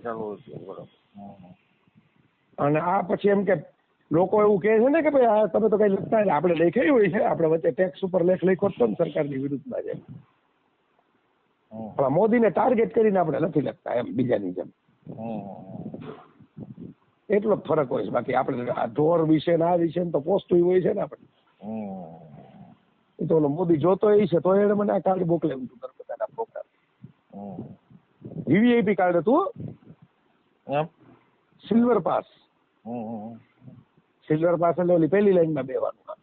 ચાલુ છે બરોબર. અને આ પછી એમ કે લોકો એવું કહે છે ને કે ભાઈ આ તમે તો કઈ લખતા નથી. આપણે લખાયું હોય છે, આપણે વચ્ચે ટેક્સ ઉપર લેખ લખ્યો હતો ને સરકારની વિરુદ્ધમાં જેમ, પણ મોદીને ટાર્ગેટ કરીને આપણે નથી લખતા એમ બીજાની જેમ. એટલો જ ફરક હોય છે. બાકી આપણે આ ઢોર વિશે ને આ વિશે તો પોસ્ટ હોય છે ને આપણે. એ તો ઓલો મોદી જોતો એ છે તો એને મને આ કાર્ડ મોકલેલું હતું નર્મદાના પ્રોગ્રામ. વીવીઆઈપી કાર્ડ હતું, સિલ્વર પાસ. સિલ્વર પાસ એટલે ઓલી પહેલી લાઈનમાં બેવાનું.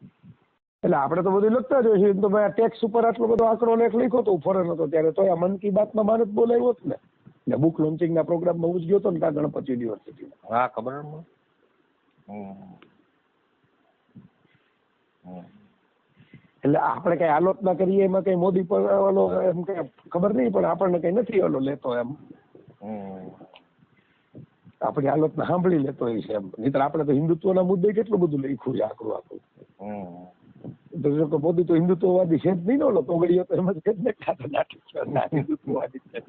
એટલે આપણે તો બધું લખતા જ હોય છે. તો ભાઈ ટેક્સ ઉપર આટલો બધો આંકડો લેખ લખ્યો હતો ફોરેન હતો ત્યારે, તો આ મન કી બાતમાં મારે જ બોલાવ્યો હતો ને બુક લોન્ચિંગના પ્રોગ્રામમાં હું જ ગયો હતો ને ત્યાં ગણપત યુનિવર્સિટીમાં. હા ખબર. એટલે આપણે કઈ આલોચના કરીએ એમાં કઈ મોદી પર ઓલો એમ કઈ ખબર નહીં, પણ આપણને કઈ નથી ઓલો લેતો એમ. આપણી આલોચના સાંભળી લેતો હોય છે એમ. નહીતર આપણે તો હિન્દુત્વના મુદ્દે કેટલું બધું લખ્યું છે આકરું. તો મોદી તો હિન્દુત્વવાદી છે જ નહીં ને, ઓલો તોગડીઓ તો એમ જ કે જ ને હિન્દુત્વવાદી છે.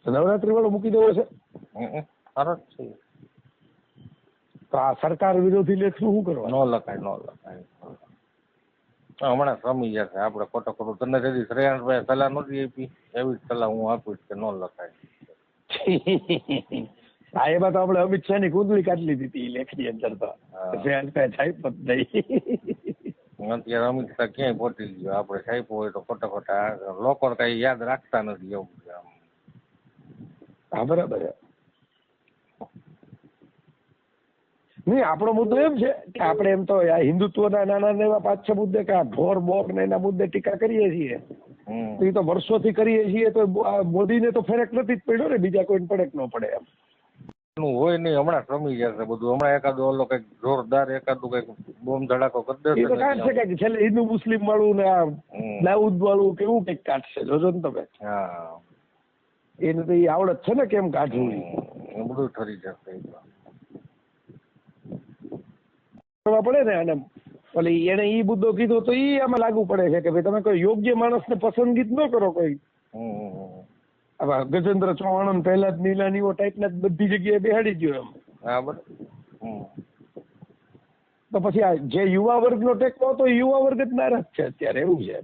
નવરાત્રી વાળો મૂકી દેવો છે. તો આ સરકાર વિરોધી લેખ શું કરવા? ન લખાય. હમણાં સમી જશે. આપણે ખોટો ખોટું તને કદી શ્રેયાંશભાઈ સલાહ નહોતી આપી, એવી જ સલાહ હું આપીશ કે ન લખાય. હા, એમાં તો આપણે અમિત શાહ ની કુંડલી કાઢી લીધી હતી લેખની અંદર. તો શ્રેયાંશભાઈ સાહેબ જ નહીં. અત્યારે અમિત શાહ ક્યાંય પહોંચી ગયો. આપણે સાહેબ હોય તો ખોટા ખોટા લોકો કઈ યાદ રાખતા નથી એવું. હા બરાબર. નહીં, આપણો મુદ્દો એમ છે કે આપણે એમ તો હિન્દુત્વના નાના એવા 5-6 મુદ્દે કે આ ઢોર બોક ને એના મુદ્દે ટીકા કરીએ છીએ, તો એ તો વર્ષોથી કરીએ છીએ. તો મોદીને તો ફરક નથી જ પડ્યો ને, બીજા કોઈને પડે કે ન પડે એમ હોય નહીં. હમણાં સમી જશે બધું. હમણાં એકાદો ઓલો કઈક જોરદાર એકાદું કઈક બોમ્બ ધડાકો કરી દેશે. એ તો કાઢશે કઈક છેલ્લે હિન્દુ મુસ્લિમ વાળું ને આ દાઉદ વાળું કેવું કઈક કાઢશે, જોજો ને તમે. હા, એને તો એ આવડત છે ને કેમ કાઢવું. બધું ઠરી જશે પડે ને. અને ઓલી એને ઈ મુદ્દો કીધો તો ઈ આમાં લાગુ પડે છે કે ભાઈ તમે કોઈ યોગ્ય માણસને પસંદગી જ ન કરો. કોઈ ગજેન્દ્ર ચૌહાણ પહેલા જ નીલાનીઓ ટાઈપના બધી જગ્યાએ બેહાડી ગયો એમ. તો પછી આ જે યુવા વર્ગનો ટેકો હતો યુવા વર્ગ જ નારાજ છે અત્યારે, એવું છે.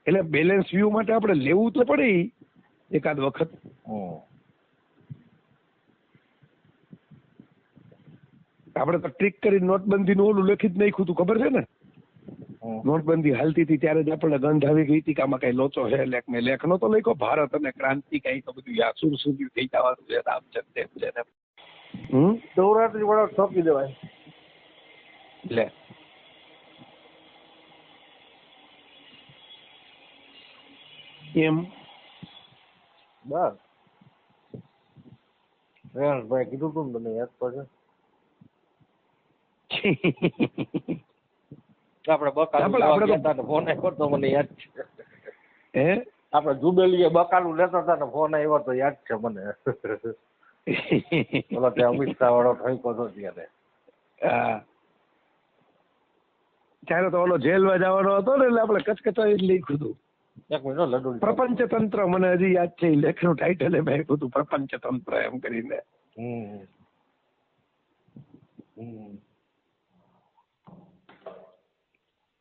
એટલે બેલેન્સ વ્યૂ માટે આપણે લેવું તો પડે એકાદ વખત. આપણે તો ટ્રીક કરી નોટબંધીનું ઓલું લખી જ નાખ્યું હતું, ખબર છે ને? નોટબંધી હાલતી હતી ત્યારે જ આપણને ગંધ આવી ગઈ હતી કે આમાં કઈ લોચો છે. લેખ મેં લેખ નતો લખ્યો, ભારત અને ક્રાંતિ કઈ તો બધું યાસુર સુધી થઈ જવાનું છે, આમ છે તેમ છે ને. નવરાત્રી વાળા સોંપી દેવાય. લે એમ બસ શ્રેયાંશભાઈ કીધું તું ને, તમે યાદ તો છે. આપણે બકાલું ફોન આવ્યો તો મને યાદ છે. આપણે જુબેલીએ બકાલું લેતા હતા ને ફોન આવ્યો તો યાદ છે મને. બોલો ત્યાં અમિત શાહ વાળો ઠઈકો હતો ત્યારે. ત્યારે તો ઓલો જેલમાં જવાનો હતો ને, એટલે આપણે કચકચાઈ જ લખ્યું હતું. એક મિનિટ લડુ. પ્રપંચતંત્ર મને હજી યાદ છે. લેખનું ટાઇટલ એમ આપ્યું હતું, પ્રપંચતંત્ર એમ કરીને.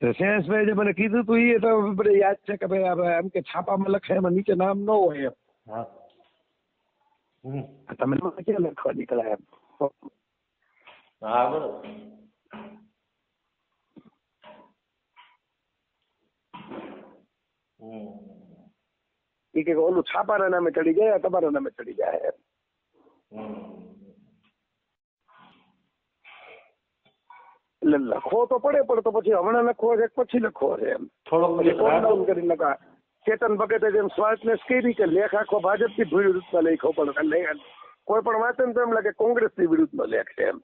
શ્રેયાંશભાઈ જે મને કીધું તું એ તો બધે યાદ છે કે ભાઈ એમ કે છાપામાં લખે એમાં નીચે નામ ન હોય એમ. તમે ક્યાં લખવા નીકળ્યા એમ. હા બરોબર. એ કે ઓલું છાપાના નામે ચડી ગયા, તમારા નામે ચડી જાય એમ. એટલે લખવો તો પડે, પણ તો પછી હમણાં લખવો છે પછી લખવો છે એમ. થોડોક ડાઉન કરી લખા. ચેતન ભગતે જેમ સ્વાર્ટનેસ કરી કે લેખ આખો ભાજપની વિરુદ્ધમાં લખ્યો, પણ કોઈ પણ વાંચે તો એમ લાગે કોંગ્રેસની વિરુદ્ધમાં લેખ છે એમ.